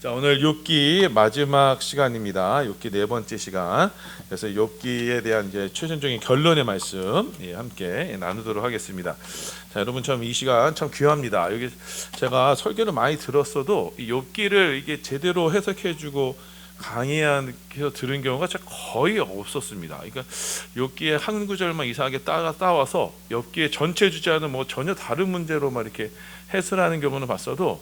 자, 오늘 욥기 마지막 시간입니다. 욥기 네 번째 시간. 그래서 욥기에 대한 이제 최종적인 결론의 말씀 함께 나누도록 하겠습니다. 자, 여러분 참 이 시간 참 귀합니다. 여기 제가 설교를 많이 들었어도 이 욥기를 이게 제대로 해석해주고 강의해서 들은 경우가 거의 없었습니다. 그러니까 욥기의 한 구절만 이상하게 따와서 욥기의 전체 주제와는 뭐 전혀 다른 문제로 막 이렇게 해설하는 경우는 봤어도,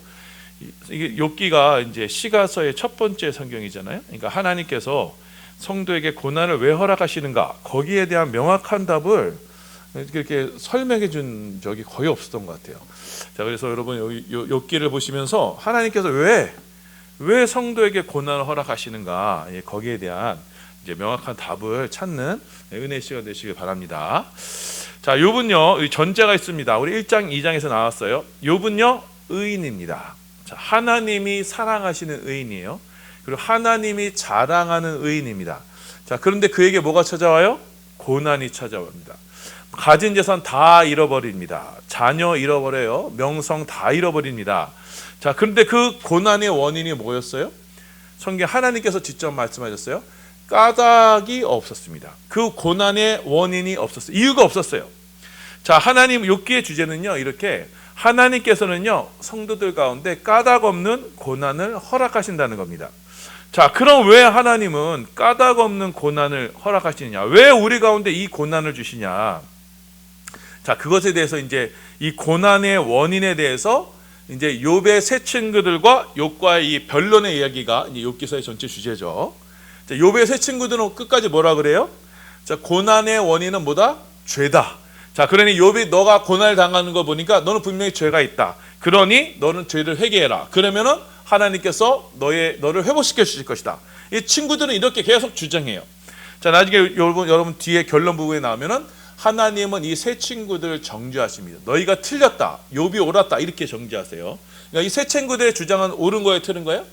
이게 욥기가 이제 시가서의 첫 번째 성경이잖아요. 그러니까 하나님께서 성도에게 고난을 왜 허락하시는가, 거기에 대한 명확한 답을 이렇게 설명해 준 적이 거의 없었던 것 같아요. 자, 그래서 여러분 여기 욥기를 보시면서 하나님께서 왜 성도에게 고난을 허락하시는가, 거기에 대한 이제 명확한 답을 찾는 은혜 시간 되시길 바랍니다. 자, 욥은요 전제가 있습니다. 우리 1장 2장에서 나왔어요. 욥은요 의인입니다. 하나님이 사랑하시는 의인이에요. 그리고 하나님이 자랑하는 의인입니다. 자, 그런데 그에게 뭐가 찾아와요? 고난이 찾아옵니다. 가진 재산 다 잃어버립니다. 자녀 잃어버려요. 명성 다 잃어버립니다. 자, 그런데 그 고난의 원인이 뭐였어요? 성경 하나님께서 직접 말씀하셨어요. 까닭이 없었습니다. 그 고난의 원인이 없었어요. 이유가 없었어요. 자, 하나님 욥기의 주제는요 이렇게, 하나님께서는요 성도들 가운데 까닭 없는 고난을 허락하신다는 겁니다. 자, 그럼 왜 하나님은 까닭 없는 고난을 허락하시느냐, 왜 우리 가운데 이 고난을 주시냐. 자, 그것에 대해서 이제 이 고난의 원인에 대해서 이제 욥의 세 친구들과 욥과의 이 변론의 이야기가 이제 욥기서의 전체 주제죠. 자, 욥의 세 친구들은 끝까지 뭐라 그래요? 자, 고난의 원인은 뭐다? 죄다. 자, 그러니 욥이 너가 고난을 당하는 거 보니까 너는 분명히 죄가 있다. 그러니 너는 죄를 회개해라. 그러면은 하나님께서 너를 회복시켜 주실 것이다. 이 친구들은 이렇게 계속 주장해요. 자, 나중에 여러분 뒤에 결론 부분에 나오면은 하나님은 이 세 친구들을 정죄하십니다. 너희가 틀렸다. 욥이 옳았다. 이렇게 정죄하세요. 그러니까 이 세 친구들의 주장은 옳은 거예요, 틀린 거예요?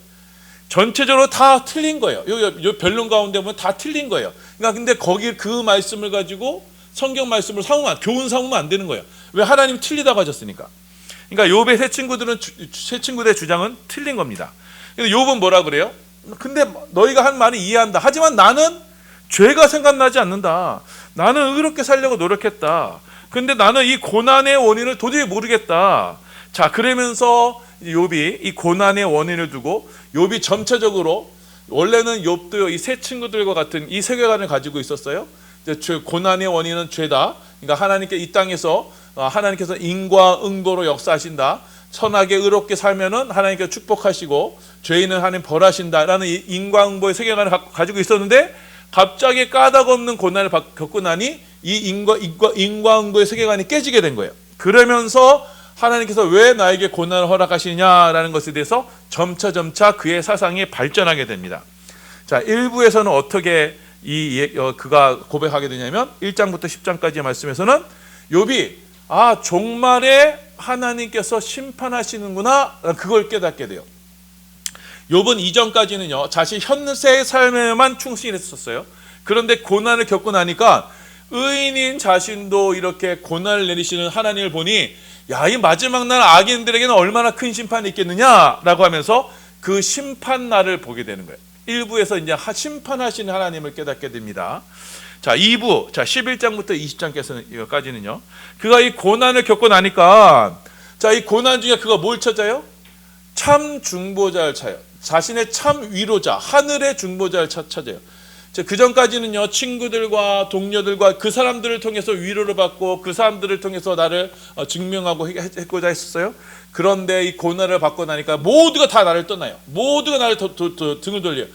전체적으로 다 틀린 거예요. 요 변론 가운데 보면 다 틀린 거예요. 그러니까 근데 거기 그 말씀을 가지고 성경 말씀을 교훈 삼으면 안 되는 거예요. 왜? 하나님이 틀리다고 하셨으니까. 그러니까 욥의 세 친구들의 주장은 틀린 겁니다. 근데 욥은 뭐라 그래요? 근데 너희가 한 말은 이해한다. 하지만 나는 죄가 생각나지 않는다. 나는 의롭게 살려고 노력했다. 근데 나는 이 고난의 원인을 도저히 모르겠다. 자, 그러면서 욥이 이 고난의 원인을 두고, 욥이 전체적으로 원래는 욥도 이 세 친구들과 같은 이 세계관을 가지고 있었어요. 고난의 원인은 죄다. 그러니까 하나님께 이 땅에서 하나님께서 인과응보로 역사하신다. 선하게 의롭게 살면은 하나님께서 축복하시고 죄인은 하나님 벌하신다라는 이 인과응보의 세계관을 가지고 있었는데, 갑자기 까닭 없는 고난을 겪고 나니 이 인과응보의 세계관이 깨지게 된 거예요. 그러면서 하나님께서 왜 나에게 고난을 허락하시냐라는 것에 대해서 점차 그의 사상이 발전하게 됩니다. 자, 1부에서는 어떻게 그가 고백하게 되냐면 1장부터 10장까지의 말씀에서는 욥이 종말에 하나님께서 심판하시는구나, 그걸 깨닫게 돼요. 욥은 이전까지는요 자신 현세의 삶에만 충실했었어요. 그런데 고난을 겪고 나니까 의인인 자신도 이렇게 고난을 내리시는 하나님을 보니, 야, 이 마지막 날 악인들에게는 얼마나 큰 심판이 있겠느냐라고 하면서 그 심판 날을 보게 되는 거예요. 1부에서 이제 심판하시는 하나님을 깨닫게 됩니다. 자, 2부, 자 11장부터 20장까지는요, 그가 이 고난을 겪고 나니까, 자, 이 고난 중에 그가 뭘 찾아요? 참 중보자를 찾아요. 자신의 참 위로자, 하늘의 중보자를 찾아요. 그 전까지는요 친구들과 동료들과 그 사람들을 통해서 위로를 받고 그 사람들을 통해서 나를 증명하고 했고자 했었어요. 그런데 이 고난을 받고 나니까 모두가 다 나를 떠나요. 모두가 나를 등을 돌려요.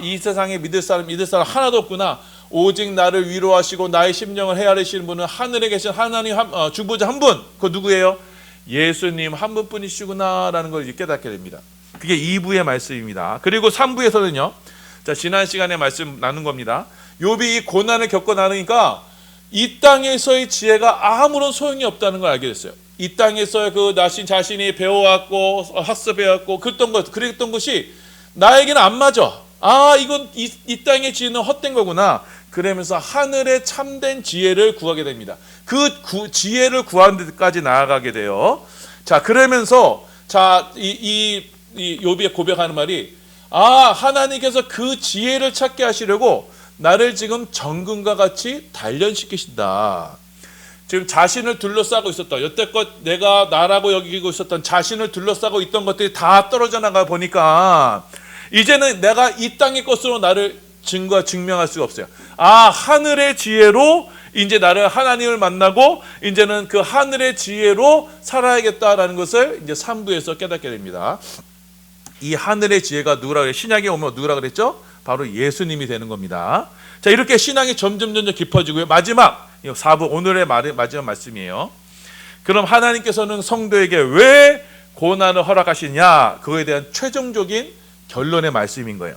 이 세상에 믿을 사람 하나도 없구나. 오직 나를 위로하시고 나의 심령을 헤아리시는 분은 하늘에 계신 하나님 중보자 한 분, 그 누구예요? 예수님 한 분뿐이시구나 라는 걸 깨닫게 됩니다. 그게 2부의 말씀입니다. 그리고 3부에서는요, 자, 지난 시간에 말씀 나눈 겁니다. 욥이 이 고난을 겪고 나니까 이 땅에서의 지혜가 아무런 소용이 없다는 걸 알게 됐어요. 이 땅에서 그 자신이 배워왔고 학습해왔고 그랬던 것이 나에게는 안 맞아. 이건 이 땅의 지혜는 헛된 거구나. 그러면서 하늘의 참된 지혜를 구하게 됩니다. 그 지혜를 구하는 데까지 나아가게 돼요. 자, 그러면서 자, 이 이 욥이 고백하는 말이 하나님께서 그 지혜를 찾게 하시려고 나를 지금 정금과 같이 단련시키신다. 지금 자신을 둘러싸고 있었던, 여태껏 내가 나라고 여기고 있었던 자신을 둘러싸고 있던 것들이 다 떨어져 나가 보니까 이제는 내가 이 땅의 것으로 나를 증명할 수가 없어요. 하늘의 지혜로 이제 나를 하나님을 만나고 이제는 그 하늘의 지혜로 살아야겠다라는 것을 이제 3부에서 깨닫게 됩니다. 이 하늘의 지혜가 누구라 그래? 신약에 오면 누구라 그랬죠? 바로 예수님이 되는 겁니다. 자, 이렇게 신앙이 점점 깊어지고요. 마지막 4부 오늘의 마지막 말씀이에요. 그럼 하나님께서는 성도에게 왜 고난을 허락하시냐? 그거에 대한 최종적인 결론의 말씀인 거예요.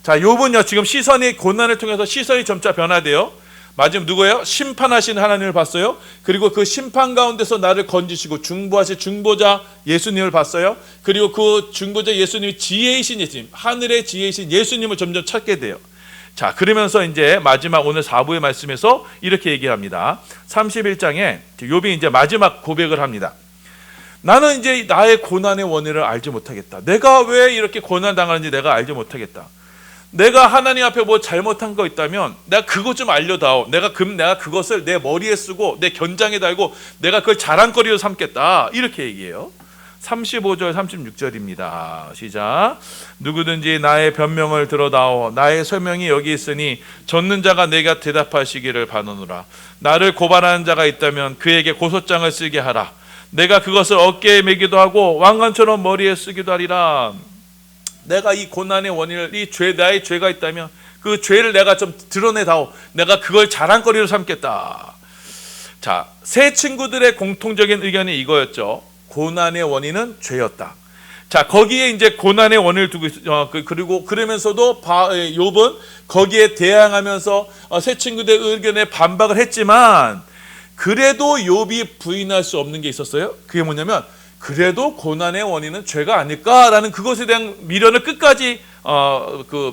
자, 욥은요 지금 시선이 고난을 통해서 시선이 점차 변화돼요. 마지막 누구예요? 심판하신 하나님을 봤어요. 그리고 그 심판 가운데서 나를 건지시고 중보하실 중보자 예수님을 봤어요. 그리고 그 중보자 예수님이 지혜이신 예수님, 하늘의 지혜이신 예수님을 점점 찾게 돼요. 자, 그러면서 이제 마지막 오늘 4부의 말씀에서 이렇게 얘기합니다. 31장에 욥이 이제 마지막 고백을 합니다. 나는 이제 나의 고난의 원인을 알지 못하겠다. 내가 왜 이렇게 고난 당하는지 내가 알지 못하겠다. 내가 하나님 앞에 뭐 잘못한 거 있다면 내가 그것 좀 알려다오. 내가 그것을 내 머리에 쓰고 내 견장에 달고 내가 그걸 자랑거리로 삼겠다. 이렇게 얘기해요. 35절 36절입니다. 시작. 누구든지 나의 변명을 들어다오. 나의 설명이 여기 있으니 젖는 자가 내가 대답하시기를 바라노라. 나를 고발하는 자가 있다면 그에게 고소장을 쓰게 하라. 내가 그것을 어깨에 메기도 하고 왕관처럼 머리에 쓰기도 하리라. 내가 이 고난의 원인을 나의 죄가 있다면 그 죄를 내가 좀 드러내다오. 내가 그걸 자랑거리로 삼겠다. 자, 세 친구들의 공통적인 의견이 이거였죠. 고난의 원인은 죄였다. 자, 거기에 이제 고난의 원인을 두고 그리고 그러면서도 욥은 거기에 대항하면서 세 친구들의 의견에 반박을 했지만 그래도 욥이 부인할 수 없는 게 있었어요. 그게 뭐냐면 그래도 고난의 원인은 죄가 아닐까라는 그것에 대한 미련을 끝까지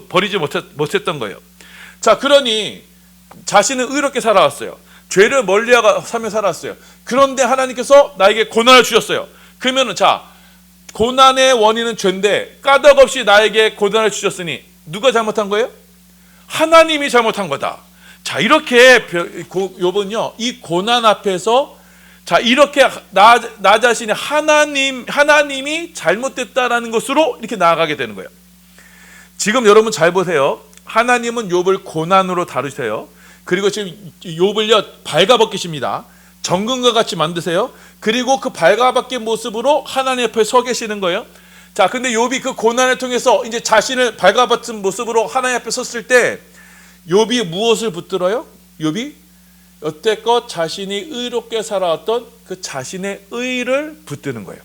버리지 못했던 거예요. 자, 그러니 자신은 의롭게 살아왔어요. 죄를 멀리하며 살았어요. 그런데 하나님께서 나에게 고난을 주셨어요. 그러면은 자, 고난의 원인은 죄인데 까닭없이 나에게 고난을 주셨으니 누가 잘못한 거예요? 하나님이 잘못한 거다. 자, 이렇게 욥은요 이 고난 앞에서 자, 이렇게 나 자신이 하나님이 잘못됐다라는 것으로 이렇게 나아가게 되는 거예요. 지금 여러분 잘 보세요. 하나님은 욥을 고난으로 다루세요. 그리고 지금 욥을요 발가벗기십니다. 정금과 같이 만드세요. 그리고 그 발가벗긴 모습으로 하나님 앞에 서 계시는 거예요. 자, 근데 욥이 그 고난을 통해서 이제 자신을 발가벗은 모습으로 하나님 앞에 섰을 때 욥이 무엇을 붙들어요? 욥이 여태껏 자신이 의롭게 살아왔던 그 자신의 의를 붙드는 거예요.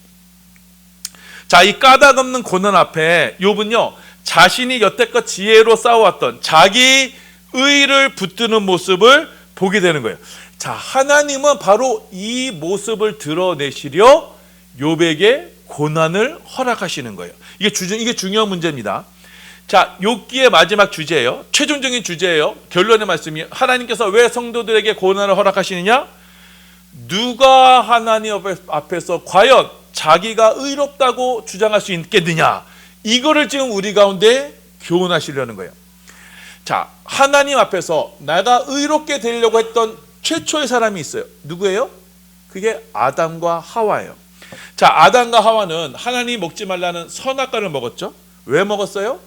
자, 이 까닭 없는 고난 앞에 욥은요 자신이 여태껏 지혜로 싸워왔던 자기 의를 붙드는 모습을 보게 되는 거예요. 자, 하나님은 바로 이 모습을 드러내시려 욥에게 고난을 허락하시는 거예요. 이게 중요한 문제입니다. 자, 욥기의 마지막 주제예요. 최종적인 주제예요. 결론의 말씀이 하나님께서 왜 성도들에게 고난을 허락하시느냐? 누가 하나님 앞에서 과연 자기가 의롭다고 주장할 수 있겠느냐? 이거를 지금 우리 가운데 교훈하시려는 거예요. 자, 하나님 앞에서 내가 의롭게 되려고 했던 최초의 사람이 있어요. 누구예요? 그게 아담과 하와예요. 자, 아담과 하와는 하나님이 먹지 말라는 선악과를 먹었죠. 왜 먹었어요?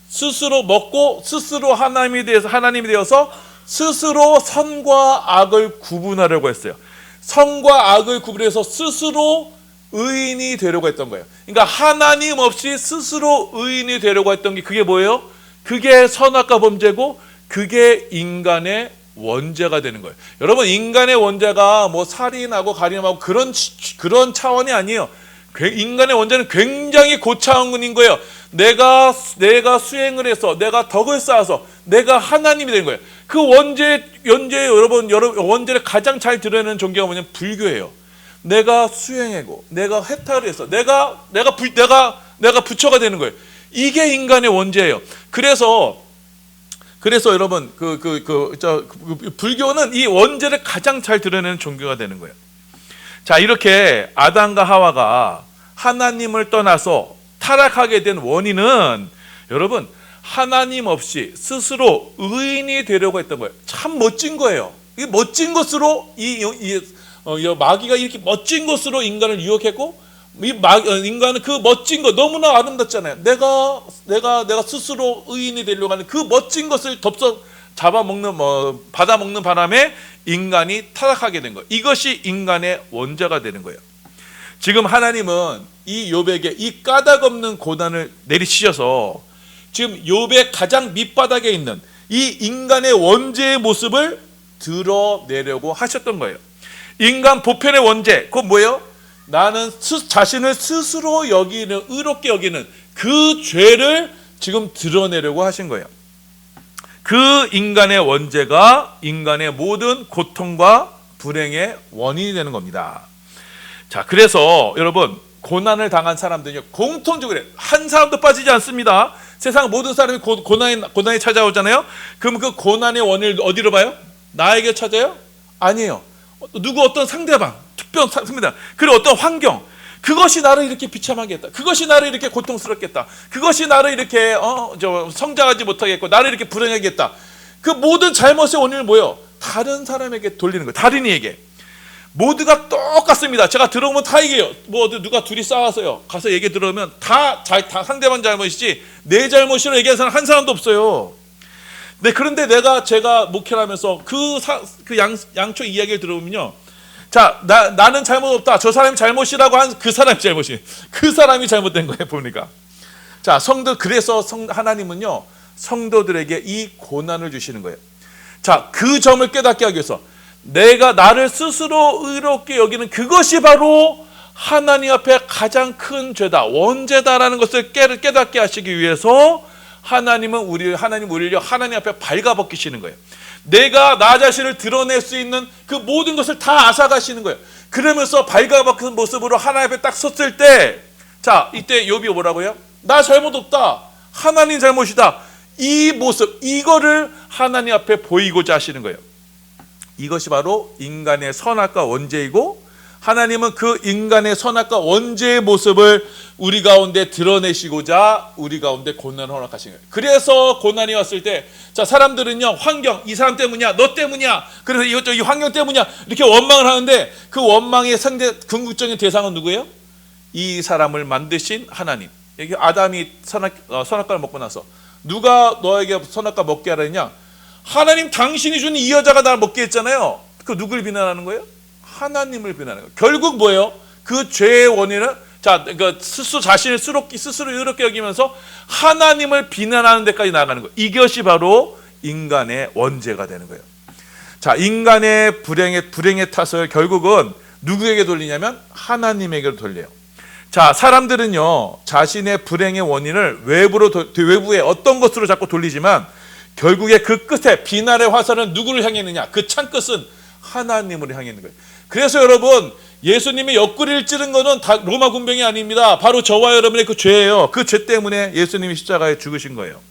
스스로 먹고 스스로 하나님이 되어서 스스로 선과 악을 구분하려고 했어요. 선과 악을 구분해서 스스로 의인이 되려고 했던 거예요. 그러니까 하나님 없이 스스로 의인이 되려고 했던 게 그게 뭐예요? 그게 선악과 범죄고 그게 인간의 원죄가 되는 거예요. 여러분, 인간의 원죄가 뭐 살인하고 가림하고 그런 차원이 아니에요. 인간의 원죄는 굉장히 고차원인 거예요. 내가 수행을 해서 내가 덕을 쌓아서 내가 하나님이 된 거예요. 그 여러분 원죄를 가장 잘 드러내는 종교가 뭐냐면 불교예요. 내가 수행하고 내가 해탈을 해서 내가 부처가 되는 거예요. 이게 인간의 원죄예요. 그래서 여러분 불교는 이 원죄를 가장 잘 드러내는 종교가 되는 거예요. 자, 이렇게 아담과 하와가 하나님을 떠나서 타락하게 된 원인은 여러분 하나님 없이 스스로 의인이 되려고 했던 거예요. 참 멋진 거예요. 이 멋진 것으로 이 마귀가 이렇게 멋진 것으로 인간을 유혹했고, 인간은 그 멋진 거 너무나 아름답잖아요. 내가 스스로 의인이 되려고 하는 그 멋진 것을 덥석 잡아먹는 받아먹는 바람에 인간이 타락하게 된 거예요. 이것이 인간의 원죄가 되는 거예요. 지금 하나님은 이 욥에게 이 까닭 없는 고난을 내리치셔서 지금 욥의 가장 밑바닥에 있는 이 인간의 원죄의 모습을 드러내려고 하셨던 거예요. 인간 보편의 원죄, 그건 뭐예요? 나는 자신을 스스로 의롭게 여기는 그 죄를 지금 드러내려고 하신 거예요. 그 인간의 원죄가 인간의 모든 고통과 불행의 원인이 되는 겁니다. 자, 그래서 여러분 고난을 당한 사람들은요, 공통적으로 한 사람도 빠지지 않습니다. 세상 모든 사람이 고난이 찾아오잖아요. 그럼 그 고난의 원인을 어디로 봐요? 나에게 찾아요? 아니에요. 누구 어떤 상대방, 특별한 상대방, 그리고 어떤 환경, 그것이 나를 이렇게 비참하게 했다. 그것이 나를 이렇게 고통스럽게 했다. 그것이 나를 이렇게 성장하지 못하게 했고 나를 이렇게 불행하게 했다. 그 모든 잘못의 원인을 뭐예요? 다른 사람에게 돌리는 거예요. 다른 이에게. 모두가 똑같습니다. 제가 들어보면 다 얘기해요. 누가 둘이 싸워서요, 가서 얘기 들어보면 다 상대방 잘못이지 내 잘못이라고 얘기하는 사람 한 사람도 없어요. 네, 그런데 제가 목회를 하면서 양쪽 이야기를 들어보면요, 자, 나는 잘못 없다, 저 사람이 잘못이라고 한 그 사람이 잘못이, 그 사람이 잘못된 거예요, 보니까. 자, 그래서 하나님은요, 성도들에게 이 고난을 주시는 거예요. 자, 그 점을 깨닫게 하기 위해서 내가 나를 스스로 의롭게 여기는 그것이 바로 하나님 앞에 가장 큰 죄다, 원죄다라는 것을 깨닫게 하시기 위해서 하나님 우리를 하나님 앞에 발가벗기시는 거예요. 내가 나 자신을 드러낼 수 있는 그 모든 것을 다 앗아가시는 거예요. 그러면서 발가벗긴 모습으로 하나님 앞에 딱 섰을 때, 자, 이때 욥이 뭐라고요? 나 잘못 없다, 하나님 잘못이다. 이 모습, 이거를 하나님 앞에 보이고자 하시는 거예요. 이것이 바로 인간의 선악과 원죄이고, 하나님은 그 인간의 선악과 원죄의 모습을 우리 가운데 드러내시고자 우리 가운데 고난을 허락하신 거예요. 그래서 고난이 왔을 때, 자, 사람들은요, 환경, 이 사람 때문이야, 너 때문이야, 그래서 이 환경 때문이야, 이렇게 원망을 하는데 그 원망의 궁극적인 대상은 누구예요? 이 사람을 만드신 하나님. 여기 아담이 선악과를 먹고 나서 누가 너에게 선악과 먹게 하라 했냐? 하나님, 당신이 준 이 여자가 나를 먹게 했잖아요. 그 누굴 비난하는 거예요? 하나님을 비난하는 거예요. 결국 뭐예요? 그 죄의 원인은, 자, 그러니까 자신을 스스로 의롭게 여기면서 하나님을 비난하는 데까지 나아가는 거예요. 이것이 바로 인간의 원죄가 되는 거예요. 자, 인간의 불행의 탓을 결국은 누구에게 돌리냐면 하나님에게 돌려요. 자, 사람들은요, 자신의 불행의 원인을 외부의 어떤 것으로 자꾸 돌리지만 결국에 그 끝에 비난의 화살은 누구를 향해 있느냐? 그 창끝은 하나님을 향해 있는 거예요. 그래서 여러분, 예수님이 옆구리를 찌른 거는 다 로마 군병이 아닙니다. 바로 저와 여러분의 그 죄예요. 그 죄 때문에 예수님이 십자가에 죽으신 거예요.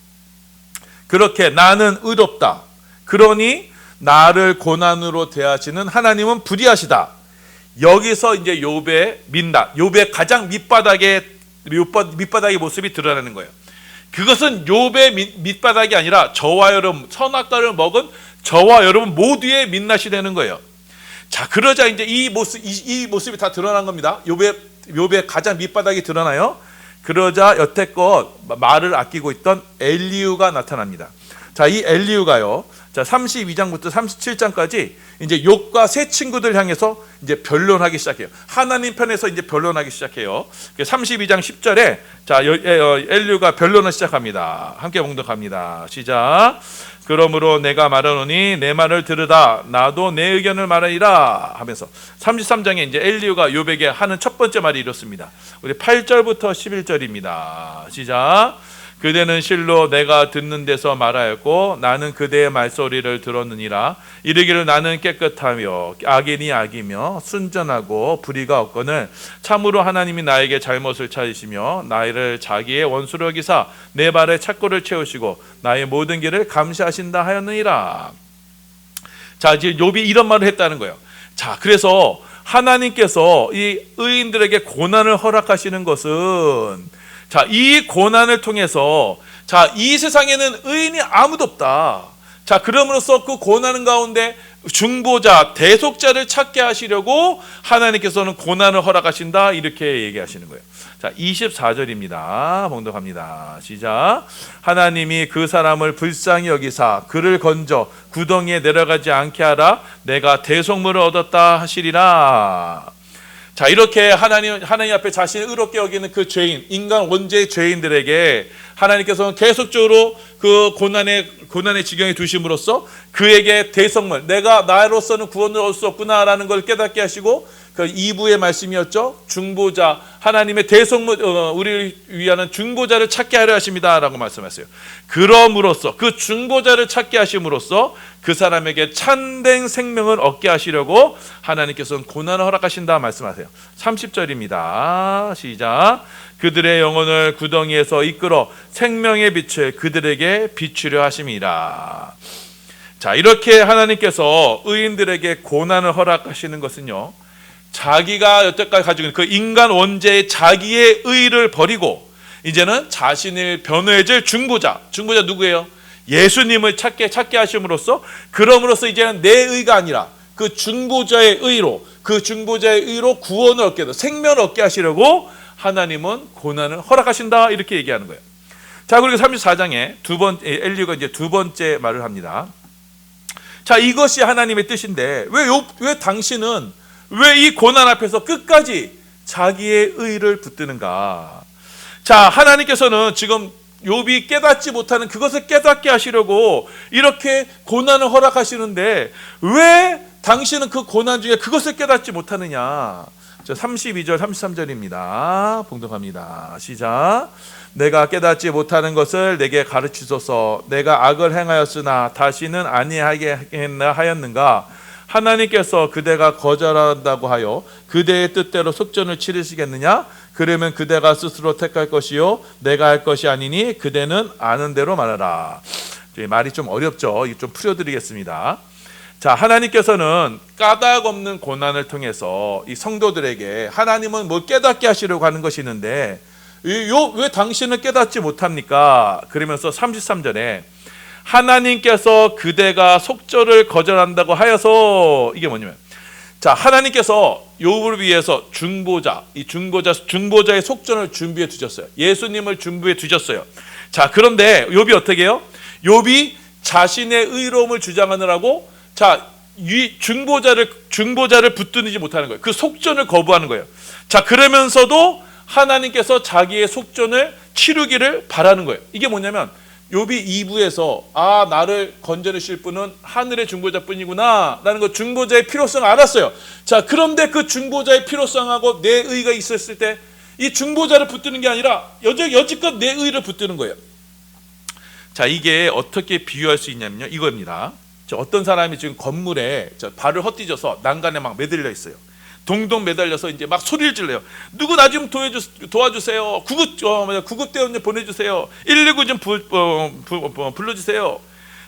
그렇게 나는 의롭다, 그러니 나를 고난으로 대하시는 하나님은 불의하시다. 여기서 이제 욥의 가장 밑바닥의 모습이 드러나는 거예요. 그것은 욥의 밑바닥이 아니라 저와 여러분, 선악과를 먹은 저와 여러분 모두의 민낯이 되는 거예요. 자, 그러자 이제 이 모습이 다 드러난 겁니다. 욥의 가장 밑바닥이 드러나요. 그러자 여태껏 말을 아끼고 있던 엘리후가 나타납니다. 자, 이 엘리후가요, 자, 32장부터 37장까지 이제 욥과 세 친구들 향해서 이제 변론하기 시작해요. 하나님 편에서 이제 변론하기 시작해요. 32장 10절에 자, 엘리후가 변론을 시작합니다. 함께 봉독합니다. 시작. 그러므로 내가 말하노니 내 말을 들으다, 나도 내 의견을 말하리라 하면서 33장에 이제 엘리후가 욥에게 하는 첫 번째 말이 이렇습니다. 우리 8절부터 11절입니다. 시작. 그대는 실로 내가 듣는 데서 말하였고 나는 그대의 말소리를 들었느니라. 이르기를 나는 깨끗하며 악인이 악이며 순전하고 불의가 없거늘 참으로 하나님이 나에게 잘못을 찾으시며 나를 자기의 원수로 여기사 내 발에 착고를 채우시고 나의 모든 길을 감시하신다 하였느니라. 자, 이제 욥이 이런 말을 했다는 거예요. 자, 그래서 하나님께서 이 의인들에게 고난을 허락하시는 것은 자, 이 고난을 통해서 자, 이 세상에는 의인이 아무도 없다. 자, 그럼으로써 그 고난 가운데 중보자, 대속자를 찾게 하시려고 하나님께서는 고난을 허락하신다. 이렇게 얘기하시는 거예요. 자, 24절입니다. 봉독합니다. 시작. 하나님이 그 사람을 불쌍히 여기사 그를 건져 구덩이에 내려가지 않게 하라. 내가 대속물을 얻었다 하시리라. 자, 이렇게 하나님 앞에 자신을 의롭게 여기는 그 죄인, 인간 원죄의 죄인들에게 하나님께서는 계속적으로 그 고난의 지경에 두심으로써 그에게 대속물, 내가 나로서는 구원을 얻을 수 없구나라는 걸 깨닫게 하시고, 그 2부의 말씀이었죠. 중보자, 하나님의 대속물, 우리를 위하는 중보자를 찾게 하려 하십니다라고 말씀하셨어요. 그럼으로써 그 중보자를 찾게 하심으로써 그 사람에게 참된 생명을 얻게 하시려고 하나님께서는 고난을 허락하신다 말씀하세요. 30절입니다. 시작. 그들의 영혼을 구덩이에서 이끌어 생명의 빛을 그들에게 비추려 하심이라. 자, 이렇게 하나님께서 의인들에게 고난을 허락하시는 것은요, 자기가 여태까지 가지고 있는 그 인간 원죄의 자기의 의를 버리고 이제는 자신을 변호해줄 중보자 누구예요? 예수님을 찾게 하심으로써, 그럼으로써 이제는 내 의가 아니라 그 중보자의 의로, 그 중보자의 의로 구원을 얻게, 생명을 얻게 하시려고 하나님은 고난을 허락하신다, 이렇게 얘기하는 거예요. 자, 그리고 34장에 엘리후가 이제 두 번째 말을 합니다. 자, 이것이 하나님의 뜻인데 왜 당신은 왜 이 고난 앞에서 끝까지 자기의 의를 붙드는가? 자, 하나님께서는 지금 욥이 깨닫지 못하는 그것을 깨닫게 하시려고 이렇게 고난을 허락하시는데 왜 당신은 그 고난 중에 그것을 깨닫지 못하느냐? 32절 33절입니다. 봉독합니다. 시작. 내가 깨닫지 못하는 것을 내게 가르치소서. 내가 악을 행하였으나 다시는 아니하겠나 하였는가? 하나님께서 그대가 거절한다고 하여 그대의 뜻대로 속전을 치르시겠느냐? 그러면 그대가 스스로 택할 것이요 내가 할 것이 아니니 그대는 아는 대로 말하라. 말이 좀 어렵죠. 좀 풀어드리겠습니다. 자, 하나님께서는 까닭 없는 고난을 통해서 이 성도들에게 하나님은 뭘 깨닫게 하시려고 하는 것이 있는데 왜 당신은 깨닫지 못합니까? 그러면서 33절에 하나님께서 그대가 속절을 거절한다고 하여서, 이게 뭐냐면, 자, 하나님께서 욥을 위해서 중보자의 속전을 준비해 두셨어요. 예수님을 준비해 두셨어요. 자, 그런데 욥이 어떻게 해요? 욥이 자신의 의로움을 주장하느라고, 자, 이 중보자를 붙들지 못하는 거예요. 그 속전을 거부하는 거예요. 자, 그러면서도 하나님께서 자기의 속전을 치르기를 바라는 거예요. 이게 뭐냐면, 욥이 2부에서 나를 건져내실 분은 하늘의 중보자뿐이구나 라는 거, 중보자의 필요성을 알았어요. 자, 그런데 그 중보자의 필요성하고 내 의가 있었을 때 이 중보자를 붙드는 게 아니라 여지껏 내 의를 붙드는 거예요. 자, 이게 어떻게 비유할 수 있냐면요, 이겁니다. 어떤 사람이 지금 건물에 발을 헛디뎌서 난간에 막 매달려 있어요. 동동 매달려서 이제 막 소리를 질러요. 누구 나 좀 도와주세요. 구급대원 좀 보내주세요. 119 좀 불러주세요.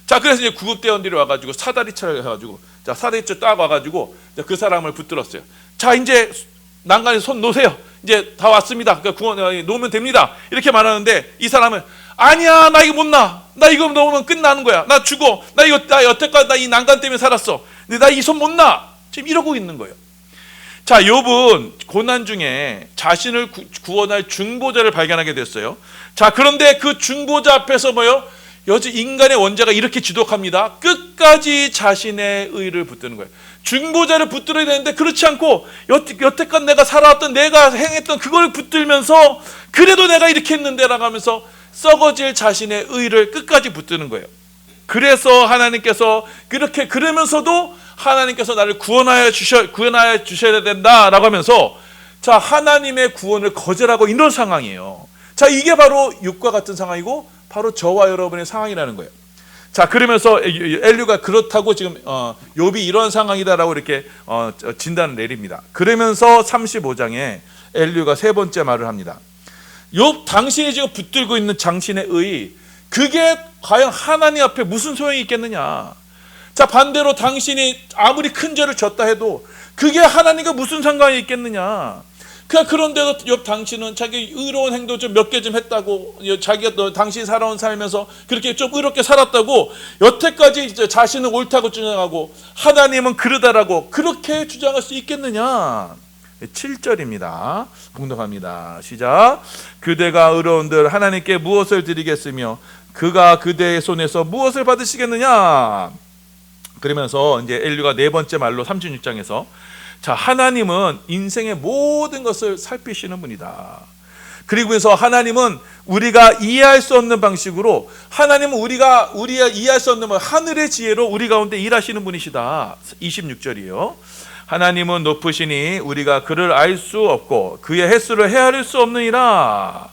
자, 그래서 이제 구급대원들이 와가지고 사다리차를 해가지고, 자, 사다리차 딱 와가지고 그 사람을 붙들었어요. 자, 이제 난간에 손 놓으세요. 이제 다 왔습니다. 그러니까 구원 놓으면 됩니다. 이렇게 말하는데 이 사람은 아니야, 나 이거 못 놔. 나 이거 놓으면 끝나는 거야. 나 죽어. 나 여태까지 나 이 난간 때문에 살았어. 근데 나 이 손 못 놔. 지금 이러고 있는 거예요. 자, 욥은 고난 중에 자신을 구원할 중보자를 발견하게 됐어요. 자, 그런데 그 중보자 앞에서 여지 인간의 원죄가 이렇게 지독합니다. 끝까지 자신의 의를 붙드는 거예요. 중보자를 붙들어야 되는데 그렇지 않고 여태껏 내가 살아왔던, 내가 행했던 그걸 붙들면서 그래도 내가 이렇게 했는데 라고 하면서 썩어질 자신의 의를 끝까지 붙드는 거예요. 그래서 하나님께서 그러면서도 하나님께서 나를 구원하여 주셔야 된다라고 하면서, 자, 하나님의 구원을 거절하고 이런 상황이에요. 자, 이게 바로 욥과 같은 상황이고 바로 저와 여러분의 상황이라는 거예요. 자, 그러면서 엘리후가 그렇다고 지금 욥이 이런 상황이다라고 이렇게 진단을 내립니다. 그러면서 35장에 엘리후가 세 번째 말을 합니다. 욥, 당신이 지금 붙들고 있는 당신의 의, 그게 과연 하나님 앞에 무슨 소용이 있겠느냐? 자, 반대로 당신이 아무리 큰 죄를 졌다 해도 그게 하나님과 무슨 상관이 있겠느냐? 그런데도 욥 당신은 자기 의로운 행동 좀 몇 개 좀 했다고, 자기가 당신이 살아온 살면서 그렇게 좀 의롭게 살았다고 여태까지 자신은 옳다고 주장하고 하나님은 그러다라고 그렇게 주장할 수 있겠느냐. 7절입니다. 봉독합니다. 시작. 그대가 의로운들 하나님께 무엇을 드리겠으며 그가 그대의 손에서 무엇을 받으시겠느냐. 그러면서 이제 엘리야가 네 번째 말로 36장에서 자, 하나님은 인생의 모든 것을 살피시는 분이다. 그리고 해서 하나님은 우리가 이해할 수 없는 방식으로, 하나님은 우리가 이해할 수 없는 하늘의 지혜로 우리 가운데 일하시는 분이시다. 26절이요. 하나님은 높으시니 우리가 그를 알 수 없고 그의 횟수를 헤아릴 수 없느니라.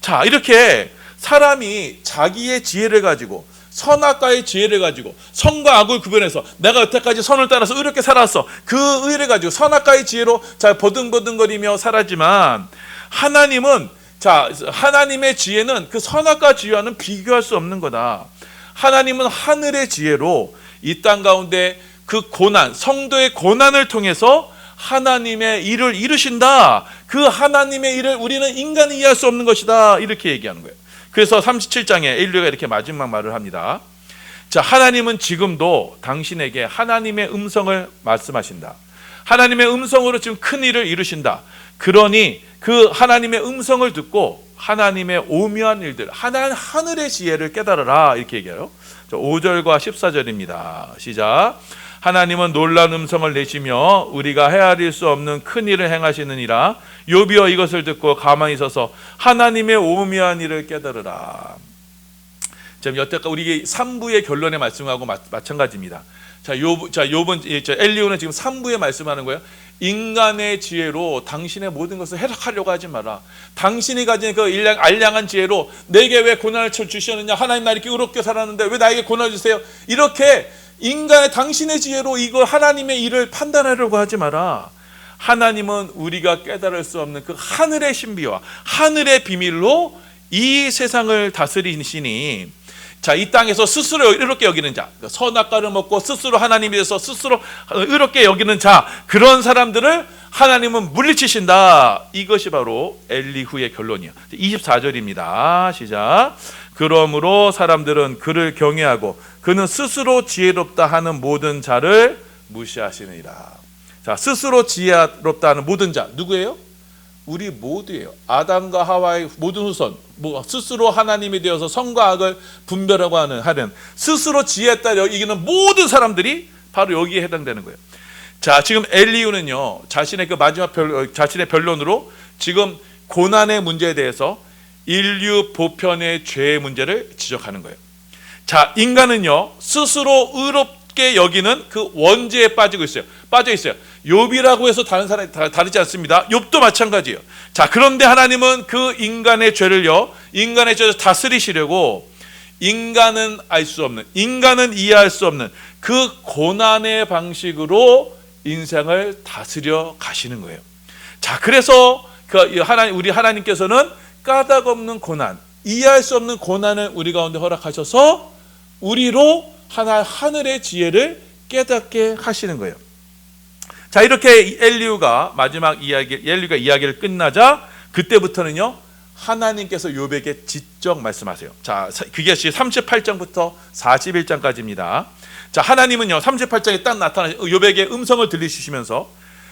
자, 이렇게 사람이 자기의 지혜를 가지고, 선악과의 지혜를 가지고, 선과 악을 구별해서 내가 여태까지 선을 따라서 의롭게 살았어, 그 의를 가지고 선악과의 지혜로 잘 버둥버둥거리며 살았지만, 하나님은 하나님의 지혜는 그 선악과 지혜와는 비교할 수 없는 거다. 하나님은 하늘의 지혜로 이 땅 가운데 그 고난, 성도의 고난을 통해서 하나님의 일을 이루신다. 그 하나님의 일을 우리는 인간이 이해할 수 없는 것이다. 이렇게 얘기하는 거예요. 그래서 37장에 엘리야가 이렇게 마지막 말을 합니다. 자, 하나님은 지금도 당신에게 하나님의 음성을 말씀하신다. 하나님의 음성으로 지금 큰 일을 이루신다. 그러니 그 하나님의 음성을 듣고 하나님의 오묘한 일들, 하늘의 지혜를 깨달으라. 이렇게 얘기해요. 5절과 14절입니다. 시작. 하나님은 놀라운 음성을 내시며 우리가 헤아릴 수 없는 큰 일을 행하시느니라. 욥이여 이것을 듣고 가만히 서서 하나님의 오묘한 일을 깨달으라. 지금 여태까지 우리 3부의 결론의 말씀하고 마찬가지입니다. 욥은 엘리야는 지금 3부에 말씀하는 거예요. 인간의 지혜로 당신의 모든 것을 해석하려고 하지 마라. 당신이 가진 그 알량한 지혜로 내게 왜 고난을 주셨느냐, 하나님 나 이렇게 의롭게 살았는데 왜 나에게 고난을 주세요, 이렇게 당신의 지혜로 이거 하나님의 일을 판단하려고 하지 마라. 하나님은 우리가 깨달을 수 없는 그 하늘의 신비와 하늘의 비밀로 이 세상을 다스리시니, 자, 이 땅에서 스스로 의롭게 여기는 자, 선악과를 먹고 스스로 하나님에 대해서 스스로 의롭게 여기는 자, 그런 사람들을 하나님은 물리치신다. 이것이 바로 엘리후의 결론이에요. 24절입니다. 시작. 그러므로 사람들은 그를 경외하고 그는 스스로 지혜롭다 하는 모든 자를 무시하시느니라. 자, 스스로 지혜롭다 하는 모든 자 누구예요? 우리 모두예요. 아담과 하와의 모든 후손, 스스로 하나님이 되어서 선과 악을 분별하고 하는 스스로 지혜했다 여기는 모든 사람들이 바로 여기에 해당되는 거예요. 자, 지금 엘리후는요, 자신의 그 마지막 자신의 변론으로 지금 고난의 문제에 대해서 인류 보편의 죄의 문제를 지적하는 거예요. 자, 인간은요 스스로 의롭게 여기는 그 원죄에 빠져 있어요. 욥이라고 해서 다른 사람이 다르지 않습니다. 욥도 마찬가지예요. 자, 그런데 하나님은 그 인간의 죄를요, 인간의 죄를 다스리시려고 인간은 알 수 없는, 인간은 이해할 수 없는 그 고난의 방식으로 인생을 다스려 가시는 거예요. 자, 그래서 우리 하나님께서는 까닭 없는 고난, 이해할 수 없는 고난을 우리 가운데 허락하셔서 우리로 하늘의 지혜를 깨닫게 하시는 거예요. 자, 이렇게 엘리후가 이야기를 끝나자 그때부터는요, 하나님께서 욥에게 직접 말씀하세요. 자, 그게 38장부터 41장까지입니다. 자, 하나님은요 38장에 딱 나타나서 욥에게 음성을 들리시면서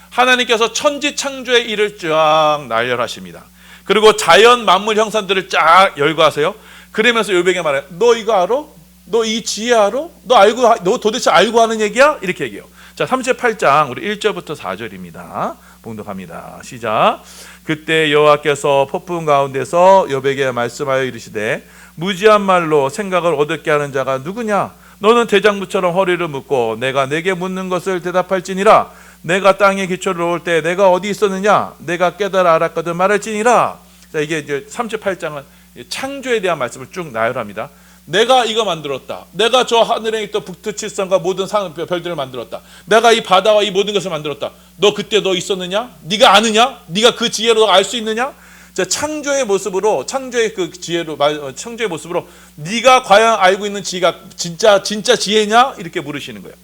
하나님께서 천지 창조의 일을 쫙 나열하십니다. 그리고 자연 만물 형상들을 쫙 열거하세요. 그러면서 욥에게 말해요. 너 이거 알아? 너 이 지혜 알아? 너 도대체 알고 하는 얘기야? 이렇게 얘기해요. 자, 38장 우리 1절부터 4절입니다. 봉독합니다. 시작. 그때 여호와께서 폭풍 가운데서 욥에게 말씀하여 이르시되 무지한 말로 생각을 얻게 하는 자가 누구냐? 너는 대장부처럼 허리를 묶고 내가 내게 묻는 것을 대답할지니라. 내가 땅에 기초를 놓을 때 내가 어디 있었느냐? 내가 깨달아 알았거든 말할지니라. 자, 이게 이제 38장은 창조에 대한 말씀을 쭉 나열합니다. 내가 이거 만들었다. 내가 저 하늘에 있던 북두칠성과 모든 별들을 만들었다. 내가 이 바다와 이 모든 것을 만들었다. 너 그때 너 있었느냐? 네가 아느냐? 네가 그 지혜로 알 수 있느냐? 자, 창조의 모습으로, 창조의 그 지혜로, 창조의 모습으로 네가 과연 알고 있는 지혜가 진짜 지혜냐? 이렇게 물으시는 거예요.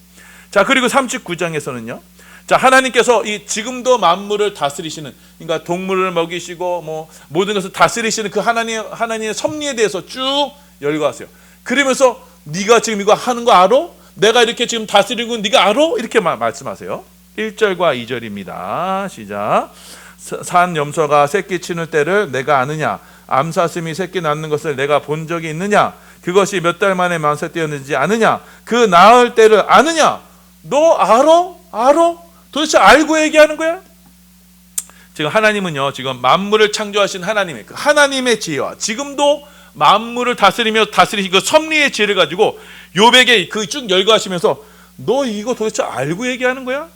자, 그리고 39장에서는요. 자, 하나님께서 이 지금도 만물을 다스리시는, 그러니까 동물을 먹이시고 뭐 모든 것을 다스리시는 그 하나님의 섭리에 대해서 쭉 열거하세요. 그러면서 네가 지금 이거 하는 거 알아? 내가 이렇게 지금 다스리는 건 네가 알아? 이렇게 말씀하세요. 1절과 2절입니다. 시작. 산 염소가 새끼 치는 때를 내가 아느냐? 암사슴이 새끼 낳는 것을 내가 본 적이 있느냐? 그것이 몇 달 만에 만세되었는지 아느냐? 그 낳을 때를 아느냐? 너 알아? 알아? 도대체 알고 얘기하는 거야? 지금 하나님은요, 지금 만물을 창조하신 하나님의 그 하나님의 지혜와 지금도 만물을 다스리신 그 섭리의 지혜를 가지고 욥에게 그 쭉 열거하시면서 너 이거 도대체 알고 얘기하는 거야?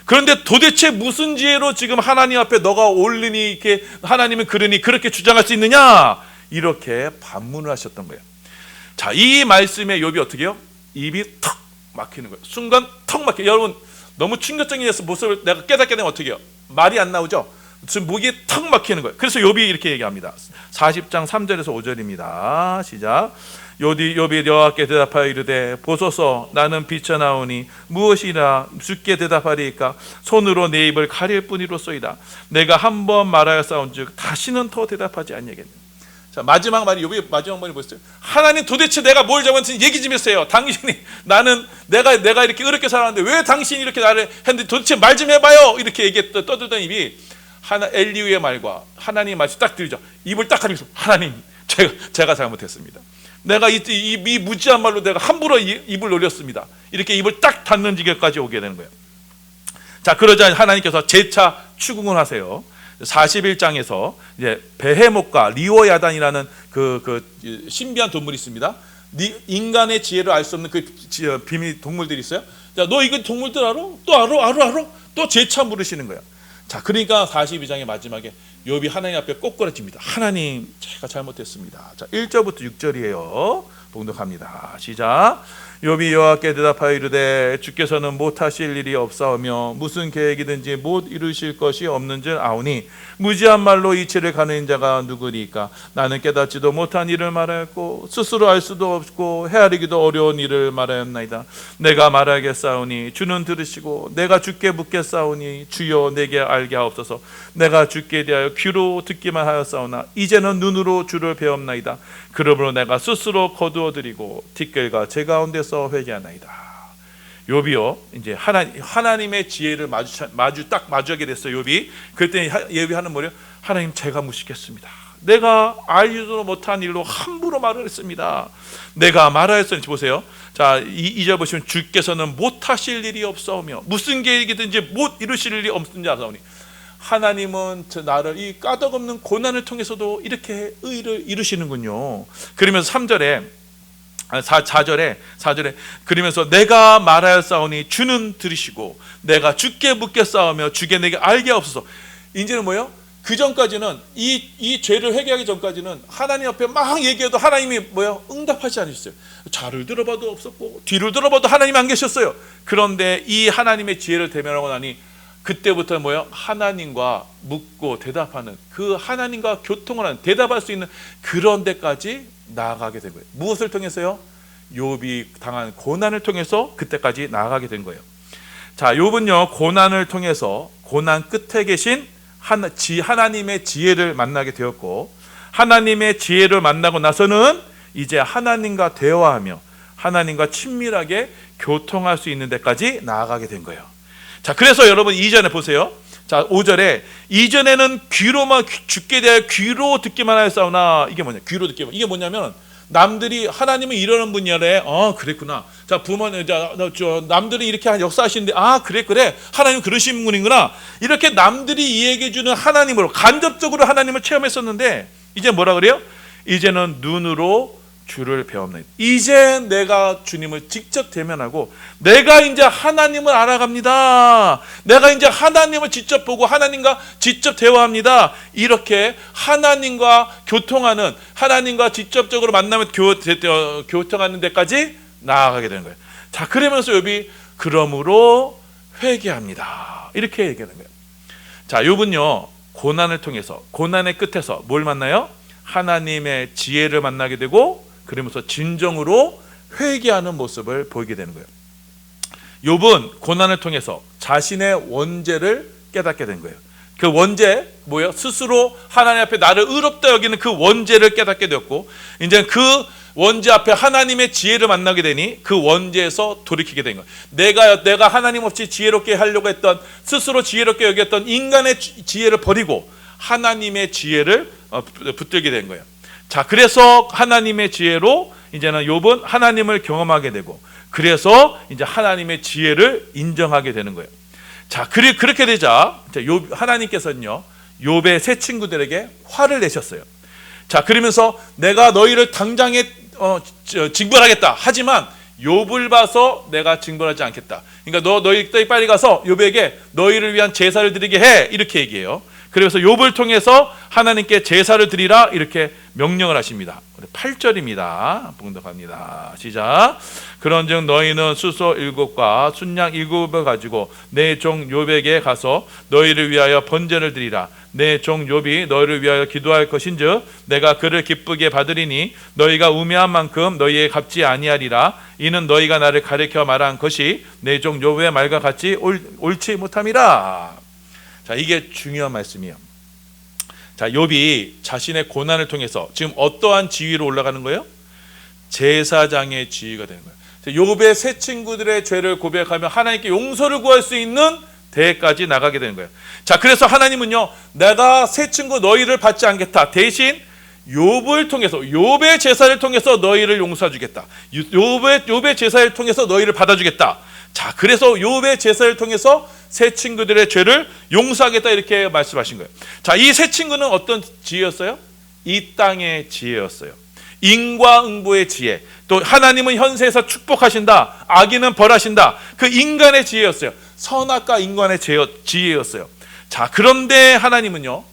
그런데 도대체 무슨 지혜로 지금 하나님 앞에 너가 올리니 이렇게 하나님은 그러니 그렇게 주장할 수 있느냐? 이렇게 반문을 하셨던 거예요. 자, 이 말씀에 욥이 어떻게 해요? 입이 턱 막히는 거예요. 순간 턱 막혀. 여러분 너무 충격적인 모습을 내가 깨닫게 되면 어떻게 해요? 말이 안 나오죠? 지금 목이 턱 막히는 거예요. 그래서 욥이 이렇게 얘기합니다. 40장 3절에서 5절입니다. 시작. 욥이 여호와께 대답하여 이르되 보소서 나는 비쳐나오니 무엇이라 주께 대답하리이까? 손으로 내 입을 가릴 뿐이로소이다. 내가 한 번 말하였사온즉 다시는 더 대답하지 아니하겠네. 자, 마지막 말이 욥의 마지막 말이 뭐였어요? 하나님 도대체 내가 뭘 잘못했는지 얘기 좀 했어요. 당신이 나는 내가 이렇게 어렵게 살았는데 왜 당신이 이렇게 나를 했는데 도대체 말 좀 해봐요. 이렇게 얘기했던 떠들던 입이 엘리후의 말과 하나님의 말씀 딱 들죠. 입을 딱 가리면서 하나님 제가 잘못했습니다. 내가 이 무지한 말로 내가 함부로 입을 놀렸습니다. 이렇게 입을 딱 닫는 지경까지 오게 되는 거예요. 자, 그러자 하나님께서 재차 추궁을 하세요. 41장에서 이제 베헤못과 리오야단이라는 그 신비한 동물이 있습니다. 인간의 지혜를 알 수 없는 그 비밀 동물들이 있어요. 자, 너 이거 동물들 알아? 또 알아? 또 재차 물으시는 거예요. 자, 그러니까 42장의 마지막에 욥이 하나님 앞에 꼬꾸라집니다. 하나님, 제가 잘못했습니다. 자, 1절부터 6절이에요. 봉독합니다. 시작. 욥이 여호와께 대답하여 이르되 주께서는 못하실 일이 없사오며 무슨 계획이든지 못 이루실 것이 없는 줄 아오니 무지한 말로 이치를 가는 자가 누구리까? 나는 깨닫지도 못한 일을 말하였고 스스로 알 수도 없고 헤아리기도 어려운 일을 말하였나이다. 내가 말하겠사오니 주는 들으시고 내가 주께 묻겠사오니 주여 내게 알게 하옵소서. 내가 주께 대하여 귀로 듣기만 하였사오나 이제는 눈으로 주를 배웠나이다. 그러므로 내가 스스로 거두어드리고 티끌과 제 가운데서 회개하나이다. 욥이요, 이제 하나님의 지혜를 마주하게 됐어요. 욥이 그때 욥이 하는 뭐래요? 하나님, 제가 묻겠습니다. 내가 알지도 못한 일로 함부로 말을 했습니다. 내가 말하였으니 보세요. 자, 2절 보시면 주께서는 못하실 일이 없사오며 무슨 계획이든지 못 이루실 일이 없는 자 사오니 하나님은 나를 이 까닭없는 고난을 통해서도 이렇게 의를 이루시는군요. 그러면서 3절에 4절에 그러면서 내가 말하였사오니 주는 들으시고 내가 주께 묻겠사오며 주께 내게 알게 없어서. 이제는 뭐예요? 그 전까지는 이 죄를 회개하기 전까지는 하나님 앞에 막 얘기해도 하나님이 뭐예요? 응답하지 않으셨어요. 좌를 들어봐도 없었고 뒤를 들어봐도 하나님이 안 계셨어요. 그런데 이 하나님의 지혜를 대면하고 나니 그때부터 뭐예요? 하나님과 묻고 대답하는 그 하나님과 교통을 하는 대답할 수 있는 그런 데까지 나아가게 된 거예요. 무엇을 통해서요? 욥이 당한 고난을 통해서 그때까지 나아가게 된 거예요. 자, 욥은요 고난을 통해서 고난 끝에 계신 하나님의 지혜를 만나게 되었고 하나님의 지혜를 만나고 나서는 이제 하나님과 대화하며 하나님과 친밀하게 교통할 수 있는 데까지 나아가게 된 거예요. 자, 그래서 여러분 이전에 보세요. 자, 5절에 이전에는 귀로만 주께 대하여 귀로 듣기만 하였사오나 이게 뭐냐? 귀로 듣기만. 이게 뭐냐면 남들이 하나님은 이러는 분이래. 그랬구나. 자, 부모님, 남들이 이렇게 역사하시는데, 그래. 하나님 그러신 분이구나. 이렇게 남들이 이야기해 주는 하나님으로 간접적으로 하나님을 체험했었는데, 이제 뭐라 그래요? 이제는 눈으로 주를 배웁니다. 이제 내가 주님을 직접 대면하고 내가 이제 하나님을 알아갑니다. 내가 이제 하나님을 직접 보고 하나님과 직접 대화합니다. 이렇게 하나님과 교통하는 하나님과 직접적으로 만나면 교통하는 데까지 나아가게 되는 거예요. 자, 그러면서 욥이 그러므로 회개합니다. 이렇게 얘기하는 거예요. 자, 욥은요 고난을 통해서 고난의 끝에서 뭘 만나요? 하나님의 지혜를 만나게 되고 그러면서 진정으로 회개하는 모습을 보이게 되는 거예요. 욥은 고난을 통해서 자신의 원죄를 깨닫게 된 거예요. 그 원죄 뭐예요? 스스로 하나님 앞에 나를 의롭다 여기는 그 원죄를 깨닫게 되었고, 이제 그 원죄 앞에 하나님의 지혜를 만나게 되니 그 원죄에서 돌이키게 된 거예요. 내가 하나님 없이 지혜롭게 하려고 했던, 스스로 지혜롭게 여겼던 인간의 지혜를 버리고 하나님의 지혜를 붙들게 된 거예요. 자, 그래서 하나님의 지혜로 이제는 욥은 하나님을 경험하게 되고, 그래서 이제 하나님의 지혜를 인정하게 되는 거예요. 자, 그렇게 되자 하나님께서는요, 욥의 세 친구들에게 화를 내셨어요. 자, 그러면서 내가 너희를 당장에 징벌하겠다. 하지만 욥을 봐서 내가 징벌하지 않겠다. 그러니까 너희 빨리 가서 욥에게 너희를 위한 제사를 드리게 해. 이렇게 얘기해요. 그래서 욥을 통해서 하나님께 제사를 드리라 이렇게 명령을 하십니다. 8절입니다. 봉독합니다. 시작. 그런즉 너희는 수소 7과 순양 7을 가지고 내 종 욥에게 가서 너희를 위하여 번제를 드리라. 내 종 욥이 너희를 위하여 기도할 것인즉 내가 그를 기쁘게 받으리니 너희가 우매한 만큼 너희의 갚지 아니하리라. 이는 너희가 나를 가리켜 말한 것이 내 종 욥의 말과 같이 옳지 못함이라. 자, 이게 중요한 말씀이에요. 자, 욥이 자신의 고난을 통해서 지금 어떠한 지위로 올라가는 거예요? 제사장의 지위가 되는 거예요. 욥의 세 친구들의 죄를 고백하며 하나님께 용서를 구할 수 있는 대회까지 나가게 되는 거예요. 자, 그래서 하나님은요, 내가 세 친구 너희를 받지 않겠다. 대신 욥을 통해서, 욥의 제사를 통해서 너희를 용서해주겠다. 욥의 제사를 통해서 너희를 받아주겠다. 자, 그래서 욥의 제사를 통해서 세 친구들의 죄를 용서하겠다 이렇게 말씀하신 거예요. 자, 이 세 친구는 어떤 지혜였어요? 이 땅의 지혜였어요. 인과응보의 지혜, 또 하나님은 현세에서 축복하신다, 악인은 벌하신다, 그 인간의 지혜였어요. 선악과 인간의 지혜였어요. 자, 그런데 하나님은요,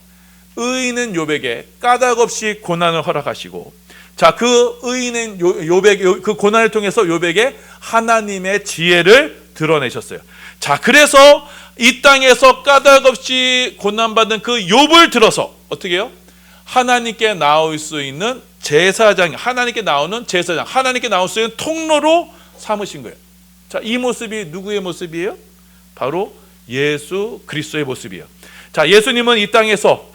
의인은 욥에게 까닭없이 고난을 허락하시고, 자, 그 의인은 욥에게, 그 고난을 통해서 욥에게 하나님의 지혜를 드러내셨어요. 자, 그래서 이 땅에서 까닭없이 고난받은 그 욥을 들어서 어떻게 해요? 하나님께 나올 수 있는 제사장, 하나님께 나오는 제사장, 하나님께 나올 수 있는 통로로 삼으신 거예요. 자, 이 모습이 누구의 모습이에요? 바로 예수 그리스도의 모습이에요. 자, 예수님은 이 땅에서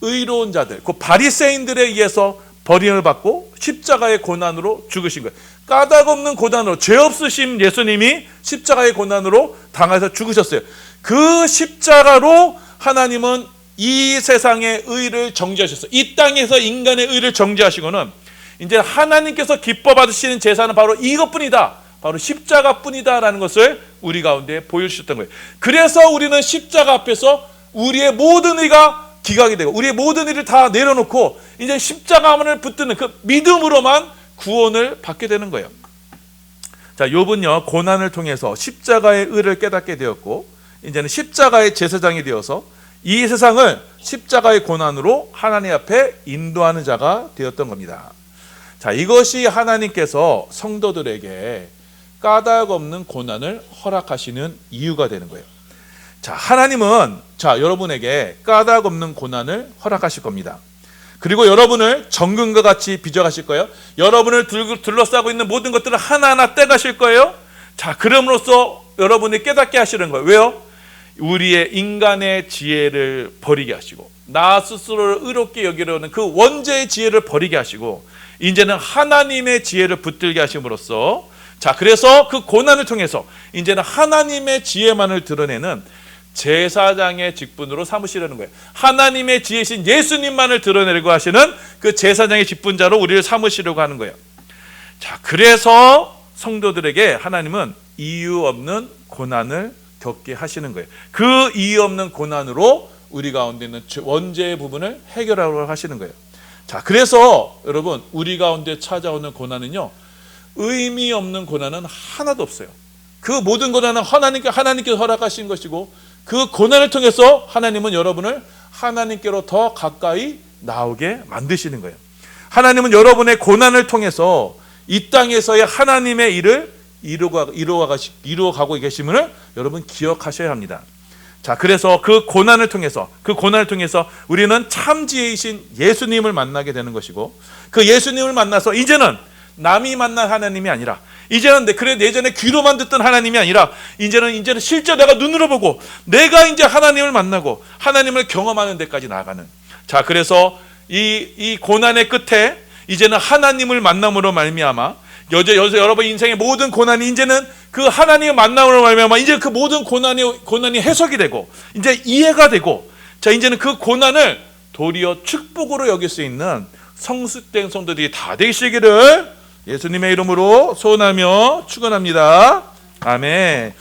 의로운 자들, 그 바리새인들에 의해서 버림을 받고 십자가의 고난으로 죽으신 거예요. 까닭 없는 고난으로, 죄 없으신 예수님이 십자가의 고난으로 당해서 죽으셨어요. 그 십자가로 하나님은 이 세상의 의를 정죄하셨어요. 이 땅에서 인간의 의를 정죄하시고는 이제 하나님께서 기뻐 받으시는 제사는 바로 이것뿐이다, 바로 십자가뿐이다라는 것을 우리 가운데 보여주셨던 거예요. 그래서 우리는 십자가 앞에서 우리의 모든 의가 기각이 되고 우리의 모든 일을 다 내려놓고 이제 십자가만을 붙드는 그 믿음으로만 구원을 받게 되는 거예요. 자, 욥은요, 고난을 통해서 십자가의 의를 깨닫게 되었고 이제는 십자가의 제사장이 되어서 이 세상을 십자가의 고난으로 하나님 앞에 인도하는 자가 되었던 겁니다. 자, 이것이 하나님께서 성도들에게 까닭 없는 고난을 허락하시는 이유가 되는 거예요. 자, 하나님은 여러분에게 까닭 없는 고난을 허락하실 겁니다. 그리고 여러분을 정금과 같이 빚어가실 거예요. 여러분을 둘러싸고 있는 모든 것들을 하나하나 떼가실 거예요. 자, 그럼으로써 여러분이 깨닫게 하시는 거예요. 왜요? 우리의 인간의 지혜를 버리게 하시고 나 스스로를 의롭게 여기려는 그 원죄의 지혜를 버리게 하시고 이제는 하나님의 지혜를 붙들게 하심으로써, 자, 그래서 그 고난을 통해서 이제는 하나님의 지혜만을 드러내는 제사장의 직분으로 삼으시려는 거예요. 하나님의 지혜신 예수님만을 드러내려고 하시는 그 제사장의 직분자로 우리를 삼으시려고 하는 거예요. 자, 그래서 성도들에게 하나님은 이유 없는 고난을 겪게 하시는 거예요. 그 이유 없는 고난으로 우리 가운데 있는 원죄의 부분을 해결하려고 하시는 거예요. 자, 그래서 여러분, 우리 가운데 찾아오는 고난은요, 의미 없는 고난은 하나도 없어요. 그 모든 고난은 하나님께서 허락하신 것이고 그 고난을 통해서 하나님은 여러분을 하나님께로 더 가까이 나오게 만드시는 거예요. 하나님은 여러분의 고난을 통해서 이 땅에서의 하나님의 일을 이루어가고 계심을 여러분 기억하셔야 합니다. 자, 그래서 그 고난을 통해서 우리는 참 지혜이신 예수님을 만나게 되는 것이고 그 예수님을 만나서 이제는 남이 만난 하나님이 아니라 이제는 그래 예전에 귀로만 듣던 하나님이 아니라 이제는 실제 내가 눈으로 보고 내가 이제 하나님을 만나고 하나님을 경험하는 데까지 나아가는. 자, 그래서 이 고난의 끝에 이제는 하나님을 만남으로 말미암아 여러분 인생의 모든 고난이 이제는 그 하나님을 만남으로 말미암아 이제 그 모든 고난이 해석이 되고 이제 이해가 되고, 자, 이제는 그 고난을 도리어 축복으로 여길 수 있는 성숙된 성도들이 다 되시기를 예수님의 이름으로 소원하며 축원합니다. 아멘.